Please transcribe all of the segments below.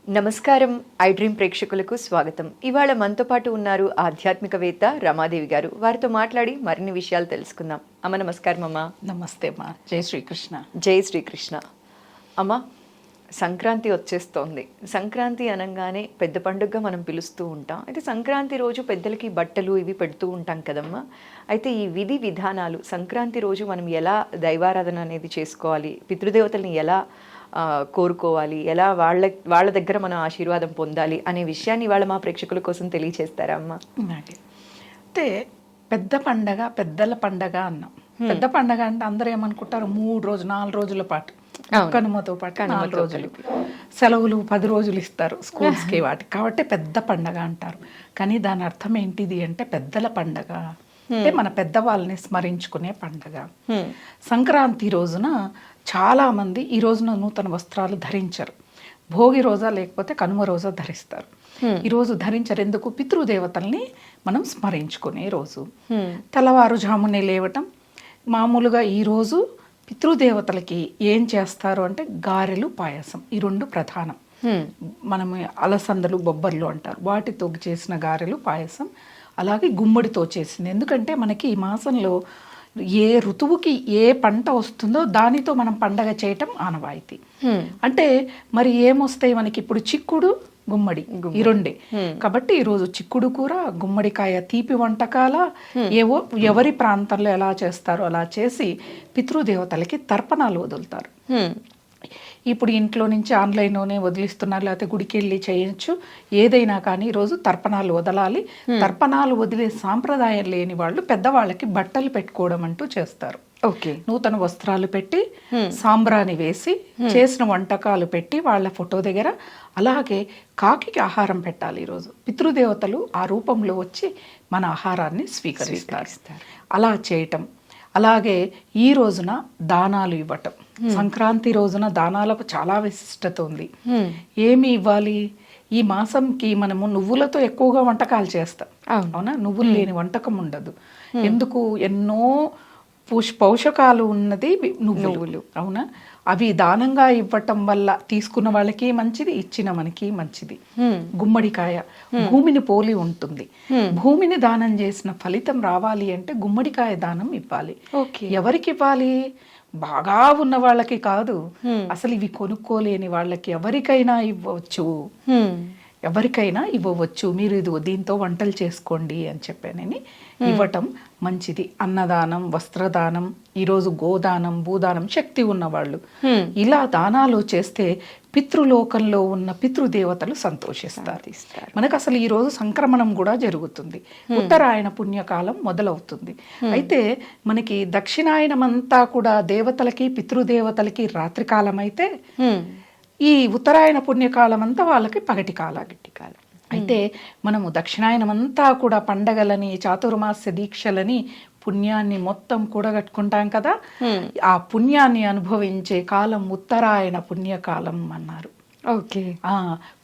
నమస్కారం. I dream ప్రేక్షకులకు స్వాగతం. ఇవాళ మనతో పాటు ఉన్నారు ఆధ్యాత్మికవేత్త రమాదేవి గారు. వారితో మాట్లాడి మరిన్ని విషయాలు తెలుసుకుందాం. అమ్మ నమస్కారం. అమ్మ నమస్తే అమ్మా. జై శ్రీకృష్ణ. జై శ్రీకృష్ణ. అమ్మ, సంక్రాంతి వచ్చేస్తోంది. సంక్రాంతి అనగానే పెద్ద పండుగగా మనం పిలుస్తూ ఉంటాం. అయితే సంక్రాంతి రోజు పెద్దలకి బట్టలు ఇవి పెడుతూ ఉంటాం కదమ్మా. అయితే ఈ విధి విధానాలు, సంక్రాంతి రోజు మనం ఎలా దైవారాధన అనేది చేసుకోవాలి, పితృదేవతల్ని ఎలా కోరుకోవాలి, ఎలా వాళ్ళ దగ్గర మనం ఆశీర్వాదం పొందాలి అనే విషయాన్ని ఇవాళ మా ప్రేక్షకుల కోసం తెలియచేస్తారా అమ్మ? అంటే పెద్ద పండగ, పెద్దల పండగ అన్నాం. పెద్ద పండగ అంటే అందరూ ఏమనుకుంటారు, 3 రోజులు 4 రోజుల పాటు, కనుమతో పాటు 4 రోజులు సెలవులు 10 రోజులు ఇస్తారు స్కూల్స్కి వాటికి, కాబట్టి పెద్ద పండగ అంటారు. కానీ దాని అర్థం ఏంటిది అంటే పెద్దల పండగ అంటే మన పెద్దవాళ్ళని స్మరించుకునే పండగ. సంక్రాంతి రోజున చాలా మంది ఈ రోజున నూతన వస్త్రాలు ధరించరు. భోగి రోజా లేకపోతే కనుమ రోజా ధరిస్తారు. ఈరోజు ధరించరు. ఎందుకు? పితృదేవతల్ని మనం స్మరించుకునే రోజు. తెల్లవారుజామునే లేవటం. మామూలుగా ఈరోజు పితృదేవతలకి ఏం చేస్తారు అంటే గారెలు, పాయసం, ఈ 2 ప్రధానం. మనం అలసందలు, బొబ్బర్లు అంటారు, వాటితో చేసిన గారెలు, పాయసం, అలాగే గుమ్మడితో చేసింది. ఎందుకంటే మనకి ఈ మాసంలో ఏ ఋతువుకి ఏ పంట వస్తుందో దానితో మనం పండగ చేయటం ఆనవాయితీ. అంటే మరి ఏమొస్తాయి మనకి ఇప్పుడు? చిక్కుడు, గుమ్మడి, ఈ 2. కాబట్టి ఈరోజు చిక్కుడు కూర, గుమ్మడికాయ తీపి వంటకాల ఏవో ఎవరి ప్రాంతంలో ఎలా చేస్తారో అలా చేసి పితృదేవతలకి తర్పణాలు వదులుతారు. ఇప్పుడు ఇంట్లో నుంచి ఆన్లైన్లోనే వదిలిస్తున్నారు, లేకపోతే గుడికి వెళ్ళి చేయొచ్చు. ఏదైనా కానీ ఈరోజు తర్పణాలు వదలాలి. తర్పణాలు వదిలే సాంప్రదాయం లేని వాళ్ళు పెద్దవాళ్ళకి బట్టలు పెట్టుకోవడం అంటూ చేస్తారు. ఓకే. నూతన వస్త్రాలు పెట్టి, సాంబ్రాణి వేసి, చేసిన వంటకాలు పెట్టి వాళ్ళ ఫోటో దగ్గర, అలాగే కాకి ఆహారం పెట్టాలి. ఈరోజు పితృదేవతలు ఆ రూపంలో వచ్చి మన ఆహారాన్ని స్వీకరిస్తారు. అలా చేయటం. అలాగే ఈ రోజున దానాలు ఇవ్వటం. సంక్రాంతి రోజున దానాలకు చాలా విశిష్టత ఉంది. ఏమి ఇవ్వాలి? ఈ మాసంకి మనము నువ్వులతో ఎక్కువగా వంటకాలు చేస్తాం, అవునా? నువ్వులు లేని వంటకం ఉండదు. ఎందుకు? ఎన్నో పోషకాలు ఉన్నది నువ్వులు, అవునా? అవి దానంగా ఇవ్వటం వల్ల తీసుకున్న వాళ్ళకి మంచిది, ఇచ్చిన మనకి మంచిది. గుమ్మడికాయ భూమిని పోలి ఉంటుంది. భూమిని దానం చేసిన ఫలితం రావాలి అంటే గుమ్మడికాయ దానం ఇవ్వాలి. ఎవరికి ఇవ్వాలి? బాగా ఉన్న వాళ్ళకి కాదు, అసలు ఇవి కొనుక్కోలేని వాళ్ళకి ఎవరికైనా ఇవ్వచ్చు. ఎవరికైనా ఇవ్వవచ్చు. మీరు ఇది దీంతో వంటలు చేసుకోండి అని చెప్పానని ఇవ్వటం మంచిది. అన్నదానం, వస్త్రదానం, ఈరోజు గోదానం, భూదానం, శక్తి ఉన్నవాళ్ళు ఇలా దానాలు చేస్తే పితృలోకంలో ఉన్న పితృదేవతలు సంతోషిస్తారు. మనకు అసలు ఈరోజు సంక్రమణం కూడా జరుగుతుంది. ఉత్తరాయణ పుణ్యకాలం మొదలవుతుంది. అయితే మనకి దక్షిణాయనం అంతా కూడా దేవతలకి, పితృదేవతలకి రాత్రికాలం అయితే, ఈ ఉత్తరాయణ పుణ్యకాలం అంతా వాళ్ళకి పగటి కాలం. అయితే మనము దక్షిణాయనం అంతా కూడా పండగలని, చాతుర్మాస్య దీక్షలని, పుణ్యాన్ని మొత్తం కూడగట్టుకుంటాం కదా. ఆ పుణ్యాన్ని అనుభవించే కాలం ఉత్తరాయణ పుణ్యకాలం అన్నారు. ఓకే.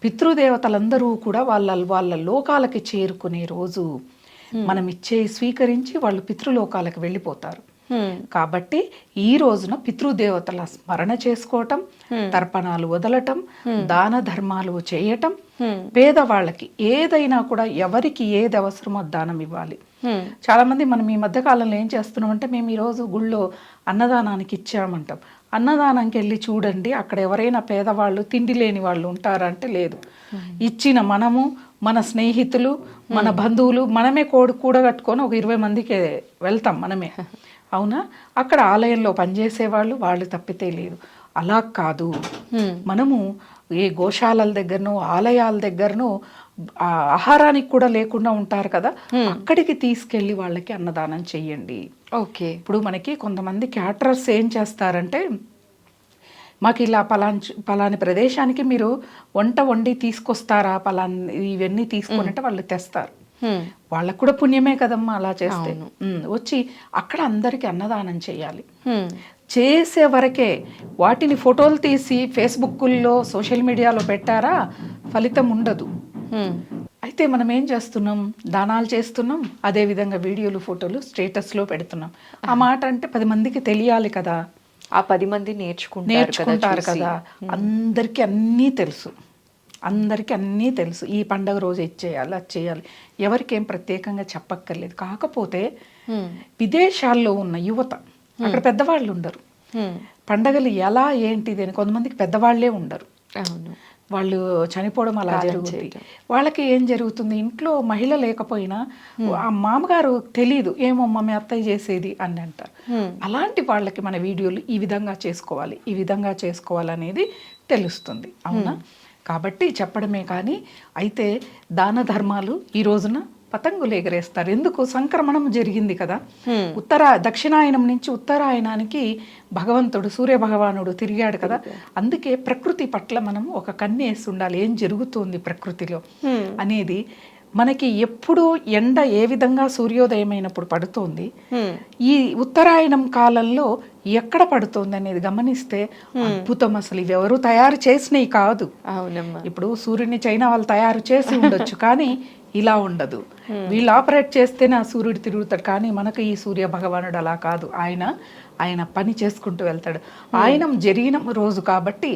పితృదేవతలందరూ కూడా వాళ్ళ లోకాలకి చేరుకునే రోజు. మనం ఇచ్చే స్వీకరించి వాళ్ళు పితృలోకాలకు వెళ్ళిపోతారు. కాబట్టి ఈ రోజున పితృదేవతల స్మరణ చేసుకోవటం, తర్పణాలు వదలటం, దాన ధర్మాలు చేయటం, పేదవాళ్ళకి ఏదైనా కూడా ఎవరికి ఏది అవసరమో దానం ఇవ్వాలి. చాలా మంది మనం ఈ మధ్య కాలంలో ఏం చేస్తున్నాం అంటే, మేము ఈరోజు గుళ్ళో అన్నదానానికి ఇచ్చామంటాం. అన్నదానానికి వెళ్ళి చూడండి, అక్కడ ఎవరైనా పేదవాళ్ళు, తిండి లేని వాళ్ళు ఉంటారంటే లేదు. ఇచ్చిన మనము, మన స్నేహితులు, మన బంధువులు, మనమే కూడగట్టుకొని ఒక 20 మందికి వెళ్తాం మనమే, అవునా? అక్కడ ఆలయంలో పనిచేసేవాళ్ళు, వాళ్ళు తప్పితే లేదు. అలా కాదు, మనము ఏ గోశాలల దగ్గరనో, ఆలయాల దగ్గరనో ఆహారానికి కూడా లేకుండా ఉంటారు కదా, అక్కడికి తీసుకెళ్ళి వాళ్ళకి అన్నదానం చెయ్యండి. ఓకే. ఇప్పుడు మనకి కొంతమంది క్యాటరర్స్ ఏం చేస్తారంటే, మాకు ఇలా పలాని ప్రదేశానికి మీరు వంట వండి తీసుకొస్తారా, ఇవన్నీ తీసుకొని అంటే వాళ్ళు తెస్తారు. వాళ్ళకు కూడా పుణ్యమే కదమ్మా అలా చేస్తే. వచ్చి అక్కడ అందరికి అన్నదానం చేయాలి. చేసే వరకే. వాటిని ఫోటోలు తీసి ఫేస్బుక్లో, సోషల్ మీడియాలో పెట్టారా ఫలితం ఉండదు. అయితే మనం ఏం చేస్తున్నాం? దానాలు చేస్తున్నాం, అదేవిధంగా వీడియోలు, ఫోటోలు స్టేటస్లో పెడుతున్నాం. ఆ మాట అంటే 10 మందికి తెలియాలి కదా. ఆ 10 మంది నేర్చుకుంటారు కదా. అందరికీ అన్నీ తెలుసు. అందరికీ అన్నీ తెలుసు. ఈ పండగ రోజు ఇది చేయాలి, అది చేయాలి, ఎవరికేం ప్రత్యేకంగా చెప్పక్కర్లేదు. కాకపోతే విదేశాల్లో ఉన్న యువత, అక్కడ పెద్దవాళ్ళు ఉండరు. పండగలు ఎలా ఏంటిది అని కొంతమందికి పెద్దవాళ్లే ఉండరు. అవును, వాళ్ళు చనిపోవడం అలా జరుగుతుంది. వాళ్ళకి ఏం జరుగుతుంది, ఇంట్లో మహిళ లేకపోయినా ఆ మామగారు తెలీదు, ఏమో మీ అత్తయ్య చేసేది అని అంటారు. అలాంటి వాళ్ళకి మన వీడియోలు ఈ విధంగా చేసుకోవాలి, ఈ విధంగా చేసుకోవాలనేది తెలుస్తుంది. అవునా? కాబట్టి చెప్పడమే కానీ, అయితే దాన ధర్మాలు ఈ రోజున పతంగులు ఎగరేస్తారు. ఎందుకు? సంక్రమణం జరిగింది కదా. దక్షిణాయనం నుంచి ఉత్తరాయణానికి భగవంతుడు సూర్య భగవానుడు తిరిగాడు కదా. అందుకే ప్రకృతి పట్ల మనం ఒక కన్నేసి ఉండాలి, ఏం జరుగుతుంది ప్రకృతిలో అనేది. మనకి ఎప్పుడు ఎండ ఏ విధంగా సూర్యోదయమైనప్పుడు పడుతోంది, ఈ ఉత్తరాయణం కాలంలో ఎక్కడ పడుతోంది అనేది గమనిస్తే అద్భుతం. అసలు ఇవి ఎవరు తయారు చేసినవి కాదు. అవునమ్మా. ఇప్పుడు సూర్యుని చైనా వాళ్ళు తయారు చేసి ఉండొచ్చు, కానీ ఇలా ఉండదు. వీళ్ళు ఆపరేట్ చేస్తేనే ఆ సూర్యుడు తిరుగుతాడు. కానీ మనకు ఈ సూర్య భగవానుడు అలా కాదు. ఆయన పని చేసుకుంటూ వెళ్తాడు. ఆయనం జరిగిన రోజు కాబట్టి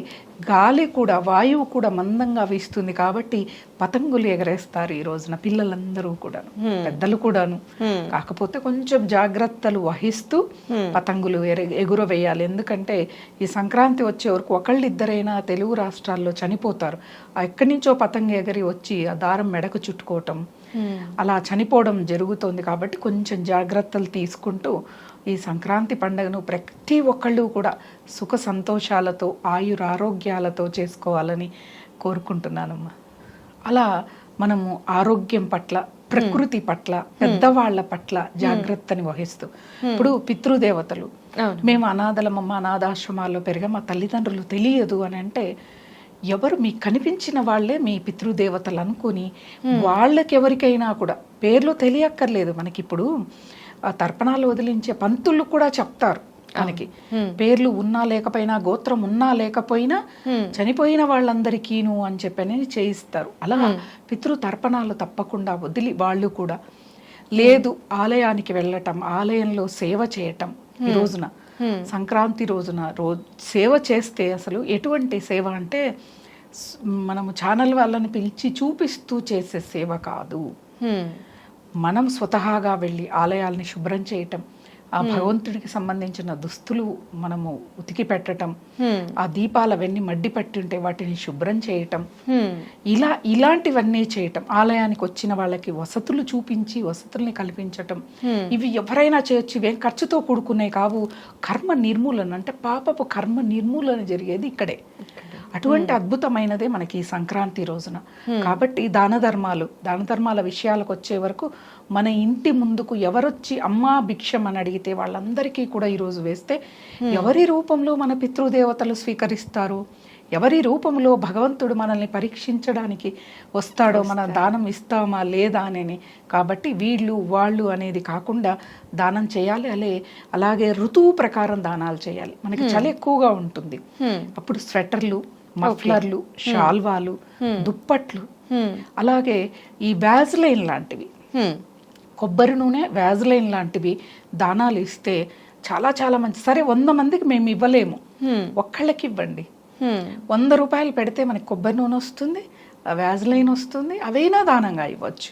గాలి కూడా, వాయువు కూడా మందంగా వీస్తుంది కాబట్టి పతంగులు ఎగరేస్తారు ఈ రోజున పిల్లలందరూ కూడాను, పెద్దలు కూడాను. కాకపోతే కొంచెం జాగ్రత్తలు వహిస్తూ పతంగులు ఎగురవేయాలి. ఎందుకంటే ఈ సంక్రాంతి వచ్చే వరకు ఒకళ్ళిద్దరైనా తెలుగు రాష్ట్రాల్లో చనిపోతారు. ఎక్కడి నుంచో పతంగ ఎగరి వచ్చి ఆ దారం మెడకు చుట్టుకోవటం, అలా చనిపోవడం జరుగుతుంది. కాబట్టి కొంచెం జాగ్రత్తలు తీసుకుంటూ ఈ సంక్రాంతి పండుగను ప్రతి ఒక్కళ్ళు కూడా సుఖ సంతోషాలతో, ఆయురారోగ్యాలతో చేసుకోవాలని కోరుకుంటున్నానమ్మా. అలా మనము ఆరోగ్యం పట్ల, ప్రకృతి పట్ల, పెద్దవాళ్ల పట్ల జాగ్రత్తని వహిస్తూ, ఇప్పుడు పితృదేవతలు, మేము అనాథలమమ్మ, అనాథాశ్రమాల్లో పెరిగా, మా తల్లిదండ్రులు తెలియదు అని అంటే, ఎవరు మీకు కనిపించిన వాళ్ళే మీ పితృదేవతలు అనుకుని వాళ్ళకి ఎవరికైనా కూడా పేర్లు తెలియక్కర్లేదు. మనకిప్పుడు తర్పణాలు వదిలించే పంతులు కూడా చెప్తారు మనకి, పేర్లు ఉన్నా లేకపోయినా, గోత్రం ఉన్నా లేకపోయినా చనిపోయిన వాళ్ళందరికీను అని చెప్పని చేయిస్తారు. అలా పితృ తర్పణాలు తప్పకుండా వదిలి వాళ్ళు కూడా, లేదు ఆలయానికి వెళ్ళటం, ఆలయంలో సేవ చేయటం. ఈ రోజున సంక్రాంతి రోజున సేవ చేస్తే అసలు ఎటువంటి సేవ అంటే, మనము ఛానల్ వాళ్ళని పిలిచి చూపిస్తూ చేసే సేవ కాదు. మనం స్వతహాగా వెళ్ళి ఆలయాల్ని శుభ్రం చేయటం, ఆ భగవంతుడికి సంబంధించిన దుస్తులు మనము ఉతికి పెట్టటం, ఆ దీపాలవన్నీ మడ్డి పట్టి ఉంటే వాటిని శుభ్రం చేయటం, ఇలాంటివన్నీ చేయటం, ఆలయానికి వచ్చిన వాళ్ళకి వసతులు చూపించి వసతుల్ని కల్పించటం, ఇవి ఎవరైనా చేయొచ్చు. ఇవేం ఖర్చుతో కూడుకునే కావు. కర్మ నిర్మూలన అంటే పాపపు కర్మ నిర్మూలన జరిగేది ఇక్కడే. అటువంటి అద్భుతమైనదే మనకి ఈ సంక్రాంతి రోజున. కాబట్టి దాన ధర్మాల విషయాలకు వచ్చే వరకు మన ఇంటి ముందుకు ఎవరొచ్చి అమ్మా భిక్షం అని అడిగితే వాళ్ళందరికీ కూడా ఈరోజు వేస్తే, ఎవరి రూపంలో మన పితృదేవతలు స్వీకరిస్తారు, ఎవరి రూపంలో భగవంతుడు మనల్ని పరీక్షించడానికి వస్తాడో, మన దానం ఇస్తామా లేదా అని. కాబట్టి వీళ్ళు వాళ్ళు అనేది కాకుండా దానం చేయాలి. అలాగే ఋతువు ప్రకారం దానాలు చేయాలి. మనకి చలి ఎక్కువగా ఉంటుంది, అప్పుడు స్వెటర్లు, మఫ్లర్లు, షాల్వాలు, దుప్పట్లు, అలాగే ఈ వ్యాజ్లైన్ లాంటివి, కొబ్బరి నూనె, వ్యాజ్లైన్ లాంటివి దానాలు ఇస్తే చాలా చాలా మంచి. సరే 100 మందికి మేము ఇవ్వలేము, ఒక్కళ్ళకి ఇవ్వండి. 100 రూపాయలు పెడితే మనకి కొబ్బరి నూనె వస్తుంది, వ్యాజ్లైన్ వస్తుంది, అవైనా దానంగా ఇవ్వచ్చు.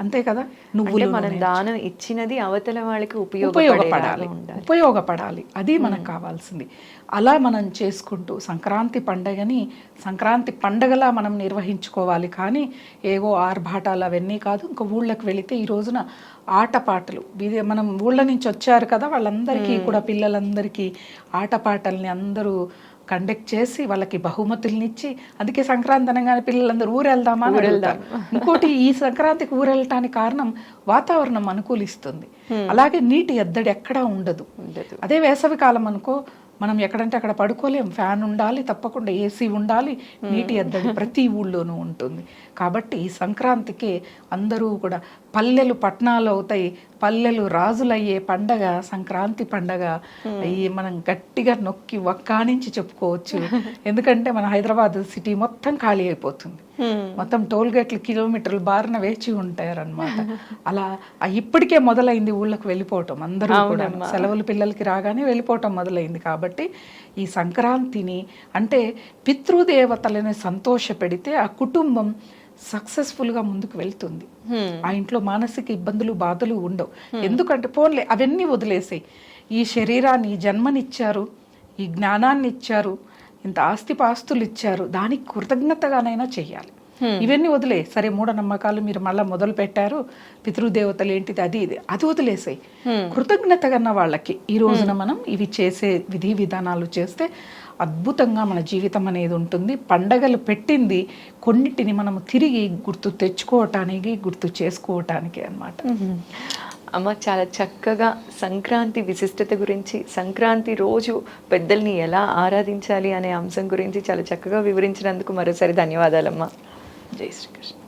అంతే కదా. నువ్వులు మనం దానం ఇచ్చినది అవతల వాళ్ళకి ఉపయోగపడాలి, అది మనకు కావాల్సింది. అలా మనం చేసుకుంటూ సంక్రాంతి పండగని సంక్రాంతి పండగలా మనం నిర్వహించుకోవాలి. కానీ ఏవో ఆర్భాటాలు అవన్నీ కాదు. ఇంకా ఊళ్ళకి వెళితే ఈ రోజున ఆటపాటలు, మనం ఊళ్ళ నుంచి వచ్చారు కదా, వాళ్ళందరికీ కూడా పిల్లలందరికీ ఆటపాటల్ని అందరూ కండక్ట్ చేసి వాళ్ళకి బహుమతుల్నిచ్చి, అందుకే సంక్రాంతి అనగానే పిల్లలందరూ ఊరెళ్దామా అని వెళ్తారు. ఇంకోటి, ఈ సంక్రాంతికి ఊరెళ్ళటానికి కారణం వాతావరణం అనుకూలిస్తుంది. అలాగే నీటి ఎద్దడి ఎక్కడా ఉండదు. అదే వేసవి కాలం అనుకో, మనం ఎక్కడంటే అక్కడ పడుకోలేం, ఫ్యాన్ ఉండాలి, తప్పకుండా ఏసీ ఉండాలి, నీటి ఎద్దడి ప్రతి ఊళ్ళోనూ ఉంటుంది. కాబట్టి ఈ సంక్రాంతికి అందరూ కూడా పల్లెలు పట్టణాలు అవుతాయి, పల్లెలు రాజులయ్యే పండగ సంక్రాంతి పండగ. ఈ మనం గట్టిగా నొక్కి ఒక్కానించి చెప్పుకోవచ్చు. ఎందుకంటే మన హైదరాబాద్ సిటీ మొత్తం ఖాళీ అయిపోతుంది. మొత్తం టోల్ గేట్లు కిలోమీటర్లు బారిన వేచి ఉంటారనమాట. అలా ఇప్పటికే మొదలైంది ఊళ్ళకి వెళ్ళిపోవటం. అందరూ కూడా సెలవులు పిల్లలకి రాగానే వెళ్ళిపోవటం మొదలైంది. కాబట్టి ఈ సంక్రాంతిని అంటే పితృదేవతలని సంతోష పెడితే ఆ కుటుంబం సక్సెస్ఫుల్గా ముందుకు వెళ్తుంది. ఆ ఇంట్లో మానసిక ఇబ్బందులు బాధలు ఉండవు. ఎందుకంటే పోన్లే అవన్నీ వదిలేసాయి. ఈ శరీరాన్ని జన్మనిచ్చారు, ఈ జ్ఞానాన్ని ఇచ్చారు, ఇంత ఆస్తిపాస్తులు ఇచ్చారు, దానికి కృతజ్ఞతగానైనా చెయ్యాలి. ఇవన్నీ వదిలే. సరే మూఢనమ్మకాలు మీరు మళ్ళీ మొదలు పెట్టారు, పితృదేవతలు ఏంటిది అది ఇది, అది వదిలేసాయి. కృతజ్ఞతగా వాళ్ళకి ఈ రోజున మనం ఇవి చేసే విధి విధానాలు చేస్తే అద్భుతంగా మన జీవితం అనేది ఉంటుంది. పండగలు పెట్టింది కొన్నిటిని మనము తిరిగి గుర్తు తెచ్చుకోవటానికి, గుర్తు చేసుకోవటానికి అన్నమాట. అమ్మ చాలా చక్కగా సంక్రాంతి విశిష్టత గురించి, సంక్రాంతి రోజు పెద్దల్ని ఎలా ఆరాధించాలి అనే అంశం గురించి చాలా చక్కగా వివరించినందుకు మరోసారి ధన్యవాదాలమ్మా. జై శ్రీకృష్ణ.